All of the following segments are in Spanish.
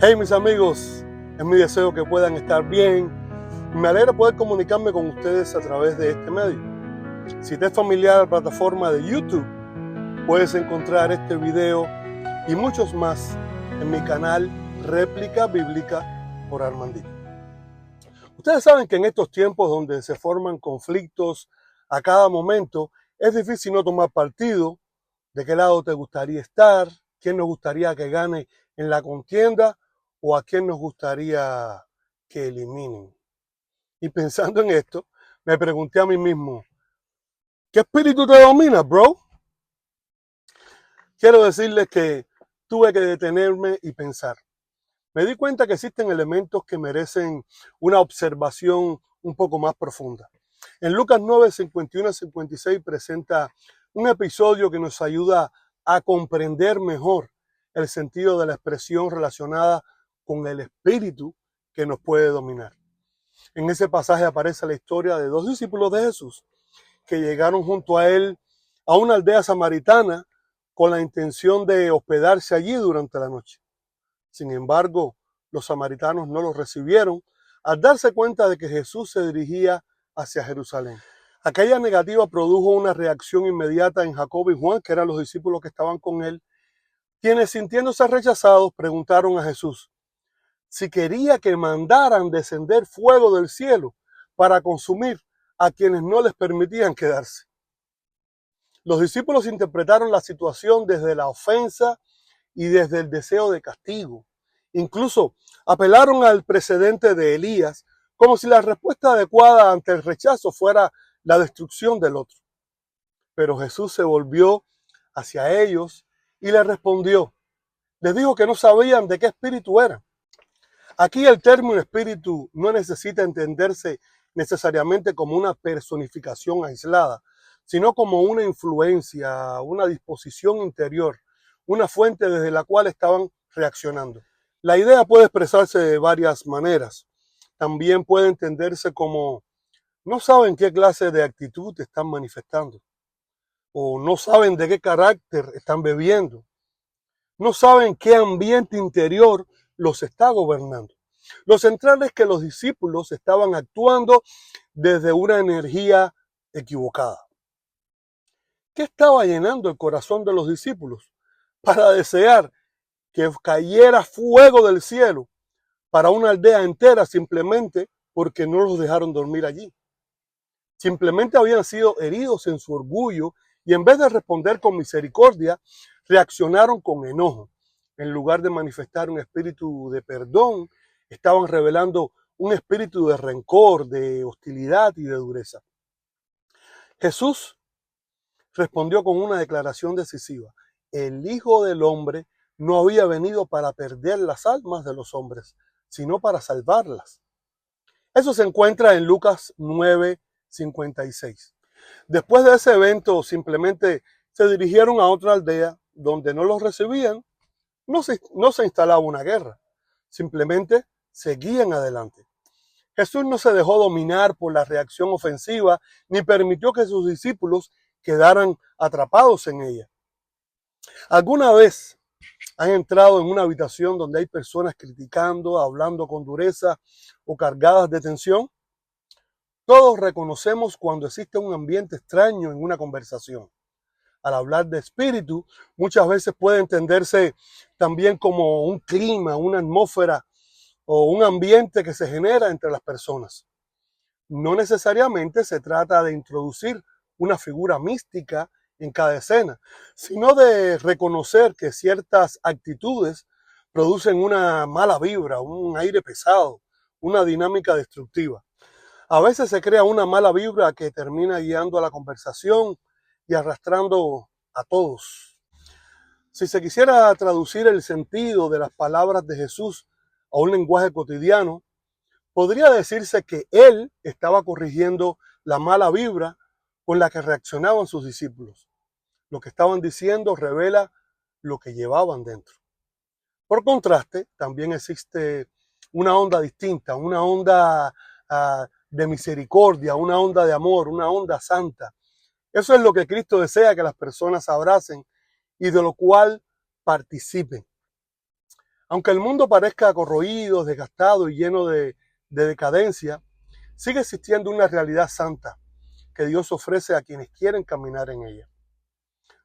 Hey mis amigos, es mi deseo que puedan estar bien. Me alegra poder comunicarme con ustedes a través de este medio. Si te es familiar la plataforma de YouTube, puedes encontrar este video y muchos más en mi canal Réplica Bíblica por Armandito. Ustedes saben que en estos tiempos donde se forman conflictos a cada momento, es difícil no tomar partido, de qué lado te gustaría estar, quién nos gustaría que gane en la contienda o a quién nos gustaría que eliminen. Y pensando en esto, me pregunté a mí mismo, ¿qué espíritu te domina, bro? Quiero decirles que tuve que detenerme y pensar. Me di cuenta que existen elementos que merecen una observación un poco más profunda. En Lucas 9, 51 56 presenta un episodio que nos ayuda a comprender mejor el sentido de la expresión relacionada con el espíritu que nos puede dominar. En ese pasaje aparece la historia de dos discípulos de Jesús que llegaron junto a él a una aldea samaritana con la intención de hospedarse allí durante la noche. Sin embargo, los samaritanos no los recibieron al darse cuenta de que Jesús se dirigía hacia Jerusalén. Aquella negativa produjo una reacción inmediata en Jacobo y Juan, que eran los discípulos que estaban con él, quienes sintiéndose rechazados preguntaron a Jesús si quería que mandaran descender fuego del cielo para consumir a quienes no les permitían quedarse. Los discípulos interpretaron la situación desde la ofensa y desde el deseo de castigo. Incluso apelaron al precedente de Elías como si la respuesta adecuada ante el rechazo fuera la destrucción del otro. Pero Jesús se volvió hacia ellos y les respondió. Les dijo que no sabían de qué espíritu eran. Aquí el término espíritu no necesita entenderse necesariamente como una personificación aislada, sino como una influencia, una disposición interior, una fuente desde la cual estaban reaccionando. La idea puede expresarse de varias maneras. También puede entenderse como no saben qué clase de actitud están manifestando, o no saben de qué carácter están bebiendo, no saben qué ambiente interior los está gobernando. Lo central es que los discípulos estaban actuando desde una energía equivocada. ¿Qué estaba llenando el corazón de los discípulos para desear que cayera fuego del cielo para una aldea entera simplemente porque no los dejaron dormir allí? Simplemente habían sido heridos en su orgullo y en vez de responder con misericordia, reaccionaron con enojo. En lugar de manifestar un espíritu de perdón, estaban revelando un espíritu de rencor, de hostilidad y de dureza. Jesús respondió con una declaración decisiva. El Hijo del Hombre no había venido para perder las almas de los hombres, sino para salvarlas. Eso se encuentra en Lucas 9, 56. Después de ese evento, simplemente se dirigieron a otra aldea donde no los recibían. No se instalaba una guerra, simplemente seguían adelante. Jesús no se dejó dominar por la reacción ofensiva ni permitió que sus discípulos quedaran atrapados en ella. ¿Alguna vez han entrado en una habitación donde hay personas criticando, hablando con dureza o cargadas de tensión? Todos reconocemos cuando existe un ambiente extraño en una conversación. Al hablar de espíritu, muchas veces puede entenderse también como un clima, una atmósfera o un ambiente que se genera entre las personas. No necesariamente se trata de introducir una figura mística en cada escena, sino de reconocer que ciertas actitudes producen una mala vibra, un aire pesado, una dinámica destructiva. A veces se crea una mala vibra que termina guiando a la conversación y arrastrando a todos. Si se quisiera traducir el sentido de las palabras de Jesús a un lenguaje cotidiano, podría decirse que él estaba corrigiendo la mala vibra con la que reaccionaban sus discípulos. Lo que estaban diciendo revela lo que llevaban dentro. Por contraste, también existe una onda distinta, una onda de misericordia, una onda de amor, una onda santa. Eso es lo que Cristo desea que las personas abracen y de lo cual participen. Aunque el mundo parezca corroído, desgastado y lleno de decadencia, sigue existiendo una realidad santa que Dios ofrece a quienes quieren caminar en ella.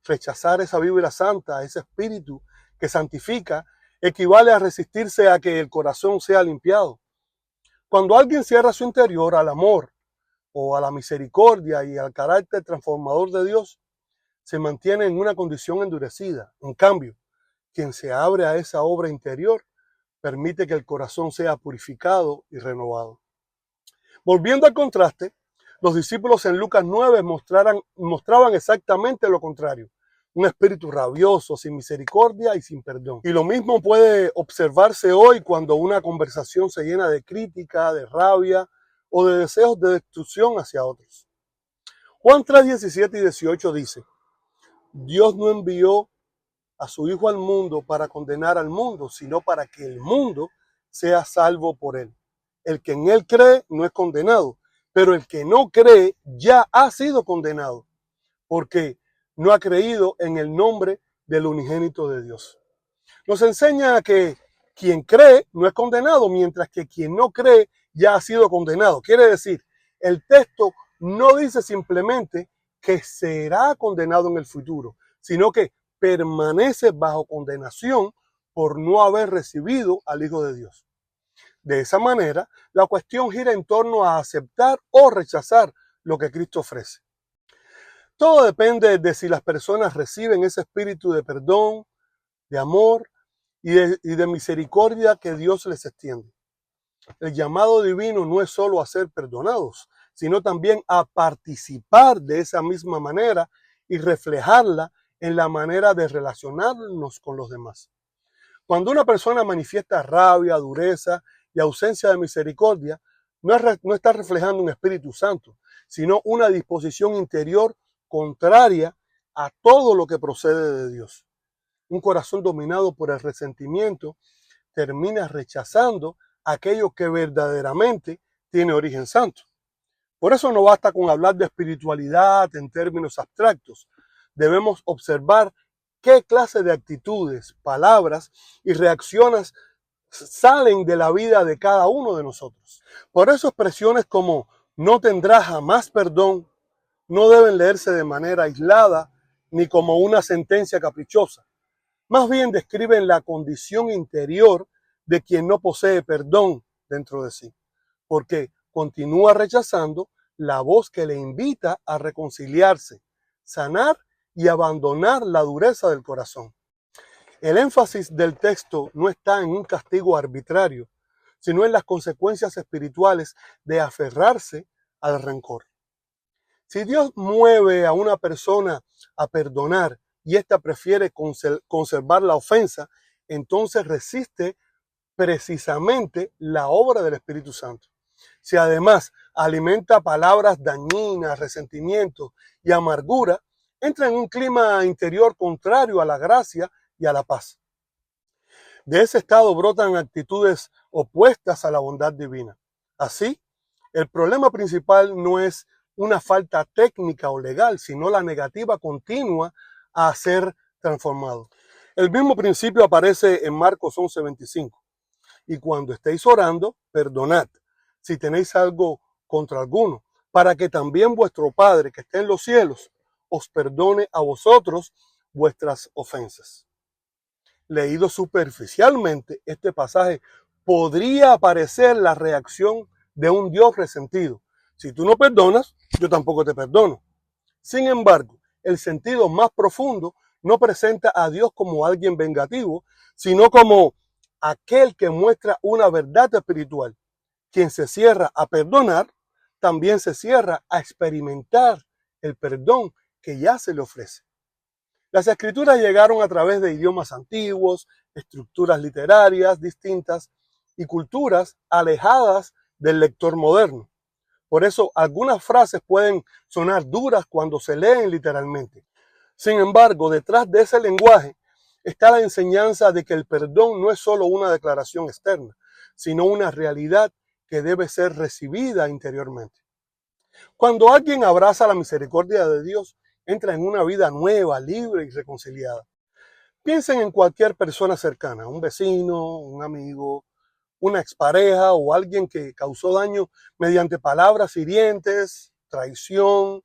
Rechazar esa vibra santa, ese espíritu que santifica, equivale a resistirse a que el corazón sea limpiado. Cuando alguien cierra su interior al amor o a la misericordia y al carácter transformador de Dios, se mantiene en una condición endurecida. En cambio, quien se abre a esa obra interior permite que el corazón sea purificado y renovado. Volviendo al contraste, los discípulos en Lucas 9 mostraban exactamente lo contrario. Un espíritu rabioso, sin misericordia y sin perdón. Y lo mismo puede observarse hoy cuando una conversación se llena de crítica, de rabia o de deseos de destrucción hacia otros. Juan 3, 17 y 18 dice: Dios no envió a su Hijo al mundo para condenar al mundo, sino para que el mundo sea salvo por él. El que en él cree no es condenado, pero el que no cree ya ha sido condenado, porque no ha creído en el nombre del unigénito de Dios. Nos enseña que quien cree no es condenado, mientras que quien no cree ya ha sido condenado. Quiere decir, el texto no dice simplemente que será condenado en el futuro, sino que permanece bajo condenación por no haber recibido al Hijo de Dios. De esa manera, la cuestión gira en torno a aceptar o rechazar lo que Cristo ofrece. Todo depende de si las personas reciben ese espíritu de perdón, de amor y de misericordia que Dios les extiende. El llamado divino no es solo a ser perdonados, sino también a participar de esa misma manera y reflejarla en la manera de relacionarnos con los demás. Cuando una persona manifiesta rabia, dureza y ausencia de misericordia, no está reflejando un Espíritu Santo, sino una disposición interior contraria a todo lo que procede de Dios. Un corazón dominado por el resentimiento termina rechazando aquello que verdaderamente tiene origen santo. Por eso no basta con hablar de espiritualidad en términos abstractos. Debemos observar qué clase de actitudes, palabras y reacciones salen de la vida de cada uno de nosotros. Por eso expresiones como no tendrá jamás perdón no deben leerse de manera aislada ni como una sentencia caprichosa. Más bien describen la condición interior de quien no posee perdón dentro de sí, porque continúa rechazando la voz que le invita a reconciliarse, sanar y abandonar la dureza del corazón. El énfasis del texto no está en un castigo arbitrario, sino en las consecuencias espirituales de aferrarse al rencor. Si Dios mueve a una persona a perdonar y ésta prefiere conservar la ofensa, entonces resiste precisamente la obra del Espíritu Santo. Si además alimenta palabras dañinas, resentimiento y amargura, entra en un clima interior contrario a la gracia y a la paz. De ese estado brotan actitudes opuestas a la bondad divina. Así, el problema principal no es una falta técnica o legal, sino la negativa continua a ser transformado. El mismo principio aparece en Marcos 11:25. Y cuando estéis orando, perdonad, si tenéis algo contra alguno, para que también vuestro Padre que está en los cielos os perdone a vosotros vuestras ofensas. Leído superficialmente, este pasaje podría parecer la reacción de un Dios resentido. Si tú no perdonas, yo tampoco te perdono. Sin embargo, el sentido más profundo no presenta a Dios como alguien vengativo, sino como aquel que muestra una verdad espiritual. Quien se cierra a perdonar, también se cierra a experimentar el perdón que ya se le ofrece. Las escrituras llegaron a través de idiomas antiguos, estructuras literarias distintas y culturas alejadas del lector moderno. Por eso algunas frases pueden sonar duras cuando se leen literalmente. Sin embargo, detrás de ese lenguaje está la enseñanza de que el perdón no es solo una declaración externa, sino una realidad que debe ser recibida interiormente. Cuando alguien abraza la misericordia de Dios, entra en una vida nueva, libre y reconciliada. Piensen en cualquier persona cercana, un vecino, un amigo, una expareja o alguien que causó daño mediante palabras hirientes, traición,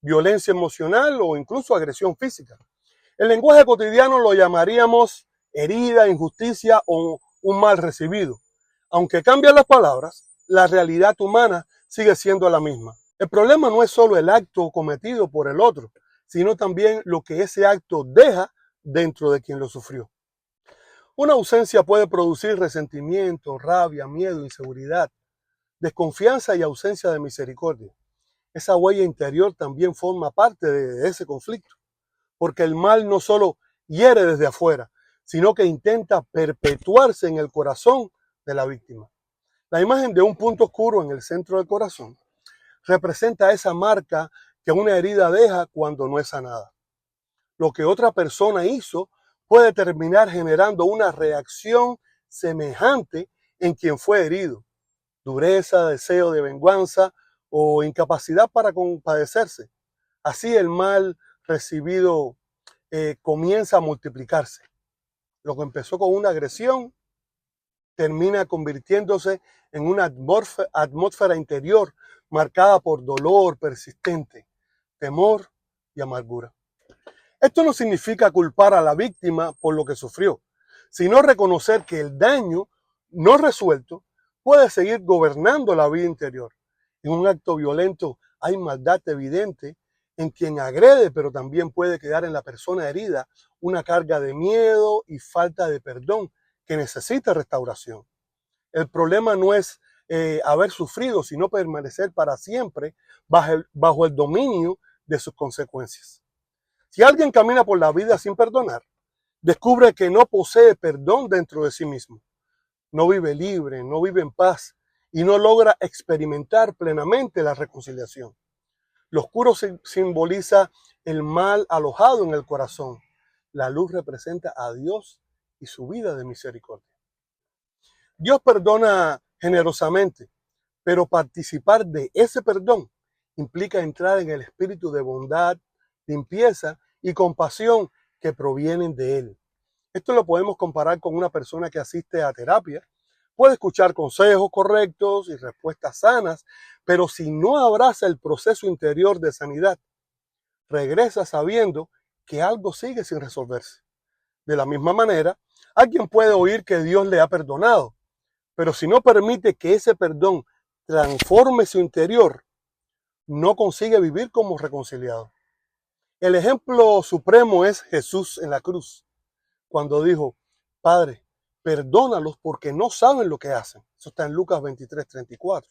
violencia emocional o incluso agresión física. El lenguaje cotidiano lo llamaríamos herida, injusticia o un mal recibido. Aunque cambian las palabras, la realidad humana sigue siendo la misma. El problema no es solo el acto cometido por el otro, sino también lo que ese acto deja dentro de quien lo sufrió. Una ausencia puede producir resentimiento, rabia, miedo, inseguridad, desconfianza y ausencia de misericordia. Esa huella interior también forma parte de ese conflicto, porque el mal no solo hiere desde afuera, sino que intenta perpetuarse en el corazón de la víctima. La imagen de un punto oscuro en el centro del corazón representa esa marca que una herida deja cuando no es sanada. Lo que otra persona hizo puede terminar generando una reacción semejante en quien fue herido. Dureza, deseo de venganza o incapacidad para compadecerse. Así el mal recibido comienza a multiplicarse. Lo que empezó con una agresión termina convirtiéndose en una atmósfera interior marcada por dolor persistente, temor y amargura. Esto no significa culpar a la víctima por lo que sufrió, sino reconocer que el daño no resuelto puede seguir gobernando la vida interior. En un acto violento hay maldad evidente en quien agrede, pero también puede quedar en la persona herida una carga de miedo y falta de perdón que necesita restauración. El problema no es haber sufrido, sino permanecer para siempre bajo el dominio de sus consecuencias. Si alguien camina por la vida sin perdonar, descubre que no posee perdón dentro de sí mismo. No vive libre, no vive en paz y no logra experimentar plenamente la reconciliación. Lo oscuro simboliza el mal alojado en el corazón. La luz representa a Dios y su vida de misericordia. Dios perdona generosamente, pero participar de ese perdón implica entrar en el espíritu de bondad, limpieza y compasión que provienen de Él. Esto lo podemos comparar con una persona que asiste a terapia. Puede escuchar consejos correctos y respuestas sanas, pero si no abraza el proceso interior de sanidad, regresa sabiendo que algo sigue sin resolverse. De la misma manera, alguien puede oír que Dios le ha perdonado, pero si no permite que ese perdón transforme su interior, no consigue vivir como reconciliado. El ejemplo supremo es Jesús en la cruz, cuando dijo: Padre, perdónalos porque no saben lo que hacen. Eso está en Lucas 23:34.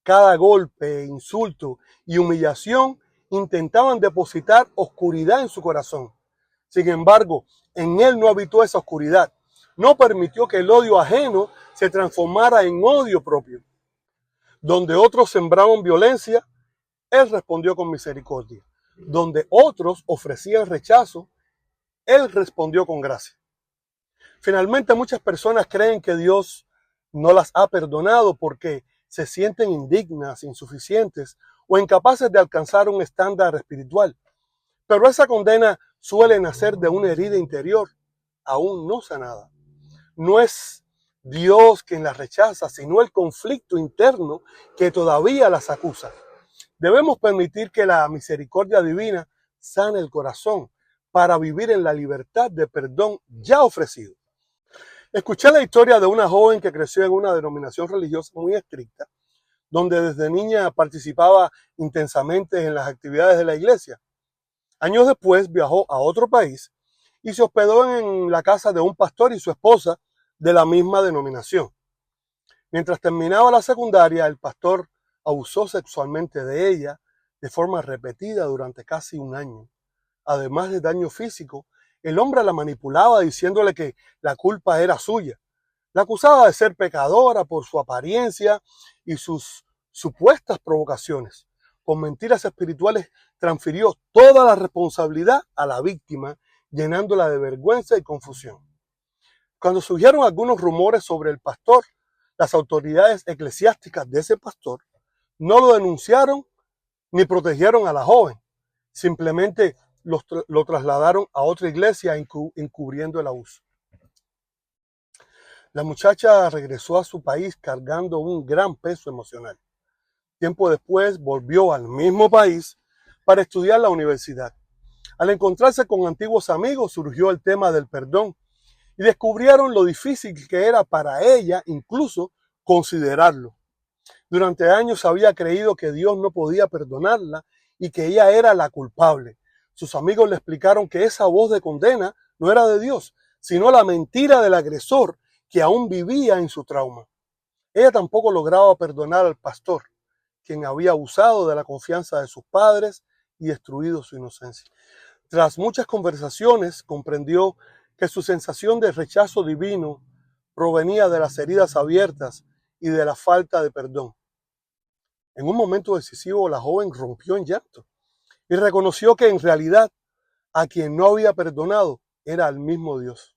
Cada golpe, insulto y humillación intentaban depositar oscuridad en su corazón. Sin embargo, en él no habitó esa oscuridad. No permitió que el odio ajeno se transformara en odio propio. Donde otros sembraban violencia, él respondió con misericordia. Donde otros ofrecían rechazo, él respondió con gracia. Finalmente, muchas personas creen que Dios no las ha perdonado porque se sienten indignas, insuficientes o incapaces de alcanzar un estándar espiritual. Pero esa condena suele nacer de una herida interior aún no sanada. No es Dios quien las rechaza, sino el conflicto interno que todavía las acusa. Debemos permitir que la misericordia divina sane el corazón para vivir en la libertad de perdón ya ofrecido. Escuché la historia de una joven que creció en una denominación religiosa muy estricta, donde desde niña participaba intensamente en las actividades de la iglesia. Años después viajó a otro país y se hospedó en la casa de un pastor y su esposa de la misma denominación. Mientras terminaba la secundaria, el pastor abusó sexualmente de ella de forma repetida durante casi un año. Además de daño físico, el hombre la manipulaba diciéndole que la culpa era suya. La acusaba de ser pecadora por su apariencia y sus supuestas provocaciones. Con mentiras espirituales transfirió toda la responsabilidad a la víctima, llenándola de vergüenza y confusión. Cuando surgieron algunos rumores sobre el pastor, las autoridades eclesiásticas de ese pastor no lo denunciaron ni protegieron a la joven. Simplemente lo trasladaron a otra iglesia encubriendo el abuso. La muchacha regresó a su país cargando un gran peso emocional. Tiempo después volvió al mismo país para estudiar la universidad. Al encontrarse con antiguos amigos surgió el tema del perdón y descubrieron lo difícil que era para ella incluso considerarlo. Durante años había creído que Dios no podía perdonarla y que ella era la culpable. Sus amigos le explicaron que esa voz de condena no era de Dios, sino la mentira del agresor que aún vivía en su trauma. Ella tampoco lograba perdonar al pastor, quien había abusado de la confianza de sus padres y destruido su inocencia. Tras muchas conversaciones, comprendió que su sensación de rechazo divino provenía de las heridas abiertas y de la falta de perdón. En un momento decisivo, la joven rompió en llanto y reconoció que en realidad a quien no había perdonado era al mismo Dios.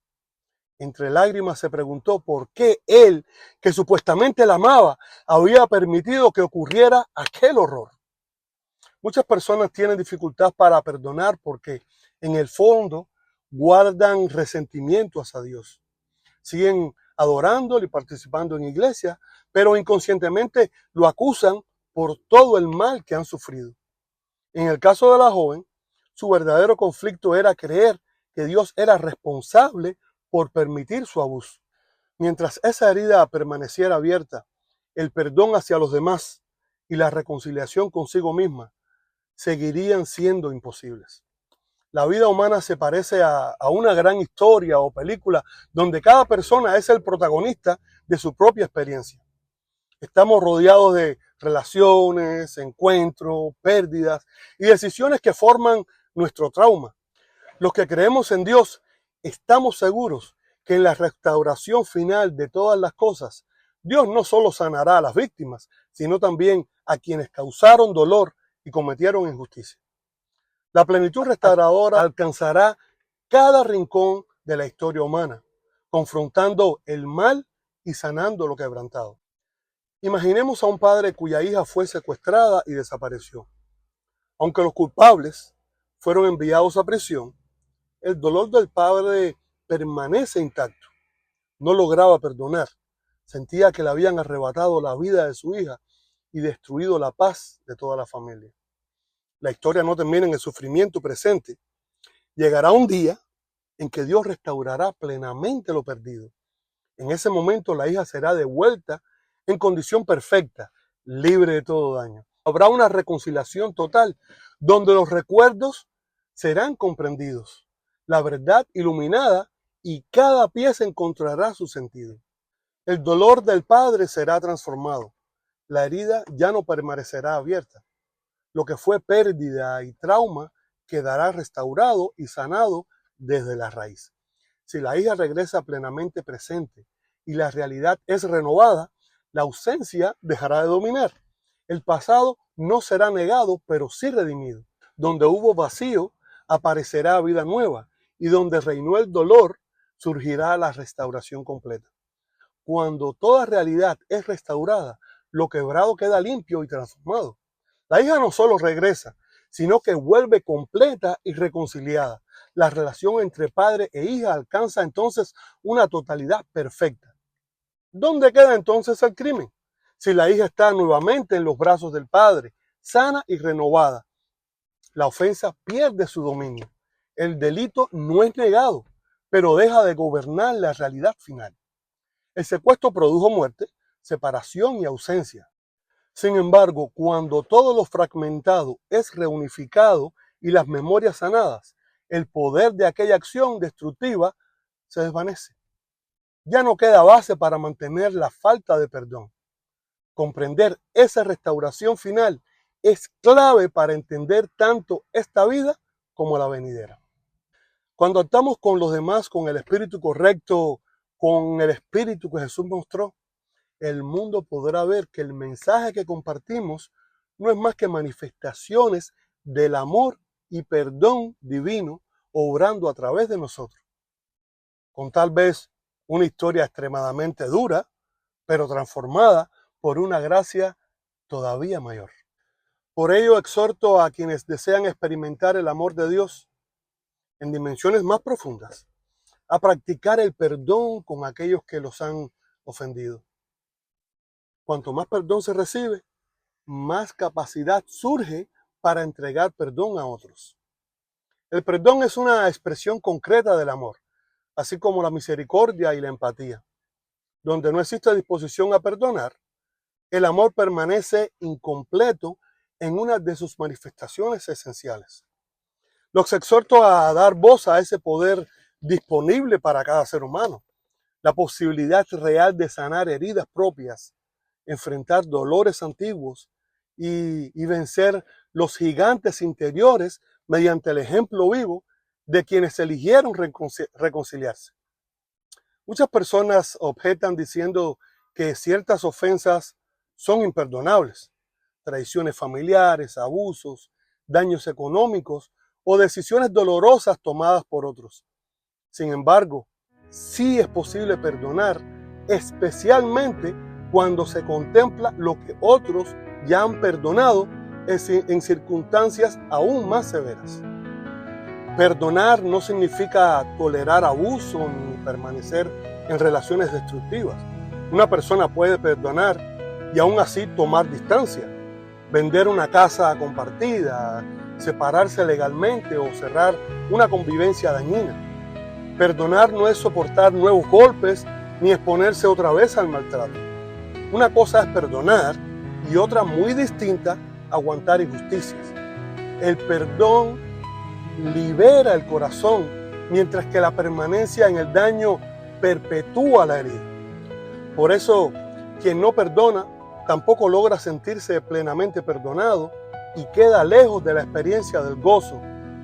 Entre lágrimas se preguntó por qué él, que supuestamente la amaba, había permitido que ocurriera aquel horror. Muchas personas tienen dificultad para perdonar porque en el fondo guardan resentimiento hacia Dios. Siguen adorándolo y participando en iglesia, pero inconscientemente lo acusan por todo el mal que han sufrido. En el caso de la joven, su verdadero conflicto era creer que Dios era responsable por permitir su abuso. Mientras esa herida permaneciera abierta, el perdón hacia los demás y la reconciliación consigo misma seguirían siendo imposibles. La vida humana se parece a una gran historia o película donde cada persona es el protagonista de su propia experiencia. Estamos rodeados de relaciones, encuentros, pérdidas y decisiones que forman nuestro trauma. Los que creemos en Dios estamos seguros que en la restauración final de todas las cosas, Dios no solo sanará a las víctimas, sino también a quienes causaron dolor y cometieron injusticia. La plenitud restauradora alcanzará cada rincón de la historia humana, confrontando el mal y sanando lo quebrantado. Imaginemos a un padre cuya hija fue secuestrada y desapareció. Aunque los culpables fueron enviados a prisión, el dolor del padre permanece intacto. No lograba perdonar. Sentía que le habían arrebatado la vida de su hija y destruido la paz de toda la familia. La historia no termina en el sufrimiento presente. Llegará un día en que Dios restaurará plenamente lo perdido. En ese momento la hija será devuelta en condición perfecta, libre de todo daño. Habrá una reconciliación total, donde los recuerdos serán comprendidos, la verdad iluminada y cada pieza encontrará su sentido. El dolor del padre será transformado. La herida ya no permanecerá abierta. Lo que fue pérdida y trauma quedará restaurado y sanado desde la raíz. Si la hija regresa plenamente presente y la realidad es renovada, la ausencia dejará de dominar. El pasado no será negado, pero sí redimido. Donde hubo vacío, aparecerá vida nueva, y donde reinó el dolor, surgirá la restauración completa. Cuando toda realidad es restaurada, lo quebrado queda limpio y transformado. La hija no solo regresa, sino que vuelve completa y reconciliada. La relación entre padre e hija alcanza entonces una totalidad perfecta. ¿Dónde queda entonces el crimen? Si la hija está nuevamente en los brazos del padre, sana y renovada, la ofensa pierde su dominio. El delito no es negado, pero deja de gobernar la realidad final. El secuestro produjo muerte, separación y ausencia. Sin embargo, cuando todo lo fragmentado es reunificado y las memorias sanadas, el poder de aquella acción destructiva se desvanece. Ya no queda base para mantener la falta de perdón. Comprender esa restauración final es clave para entender tanto esta vida como la venidera. Cuando actuamos con los demás con el espíritu correcto, con el espíritu que Jesús mostró, el mundo podrá ver que el mensaje que compartimos no es más que manifestaciones del amor y perdón divino obrando a través de nosotros. Con tal vez una historia extremadamente dura, pero transformada por una gracia todavía mayor. Por ello exhorto a quienes desean experimentar el amor de Dios en dimensiones más profundas, a practicar el perdón con aquellos que los han ofendido. Cuanto más perdón se recibe, más capacidad surge para entregar perdón a otros. El perdón es una expresión concreta del amor, así como la misericordia y la empatía. Donde no existe disposición a perdonar, el amor permanece incompleto en una de sus manifestaciones esenciales. Los exhorto a dar voz a ese poder disponible para cada ser humano, la posibilidad real de sanar heridas propias, enfrentar dolores antiguos y vencer los gigantes interiores mediante el ejemplo vivo de quienes eligieron reconciliarse. Muchas personas objetan diciendo que ciertas ofensas son imperdonables, traiciones familiares, abusos, daños económicos o decisiones dolorosas tomadas por otros. Sin embargo, sí es posible perdonar, especialmente cuando se contempla lo que otros ya han perdonado en circunstancias aún más severas. Perdonar no significa tolerar abuso ni permanecer en relaciones destructivas. Una persona puede perdonar y aún así tomar distancia, vender una casa compartida, separarse legalmente o cerrar una convivencia dañina. Perdonar no es soportar nuevos golpes ni exponerse otra vez al maltrato. Una cosa es perdonar y otra muy distinta, aguantar injusticias. El perdón libera el corazón, mientras que la permanencia en el daño perpetúa la herida. Por eso, quien no perdona tampoco logra sentirse plenamente perdonado y queda lejos de la experiencia del gozo,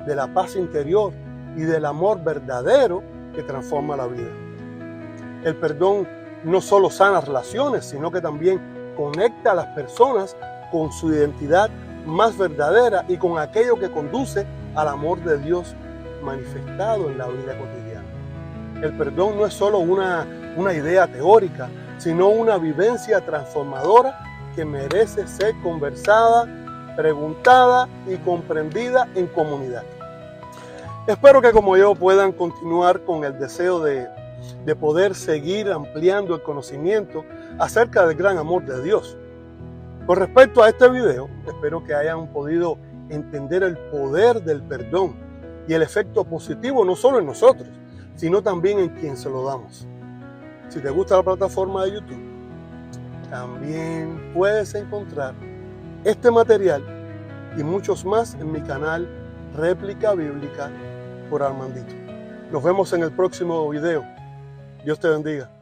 de la paz interior y del amor verdadero que transforma la vida. El perdón no solo sana relaciones, sino que también conecta a las personas con su identidad más verdadera y con aquello que conduce al amor de Dios manifestado en la vida cotidiana. El perdón no es solo una idea teórica, sino una vivencia transformadora que merece ser conversada, preguntada y comprendida en comunidad. Espero que como yo puedan continuar con el deseo de poder seguir ampliando el conocimiento acerca del gran amor de Dios. Con respecto a este video, espero que hayan podido entender el poder del perdón y el efecto positivo no solo en nosotros, sino también en quien se lo damos. Si te gusta la plataforma de YouTube, también puedes encontrar este material y muchos más en mi canal Réplica Bíblica por Armandito. Nos vemos en el próximo video. Dios te bendiga.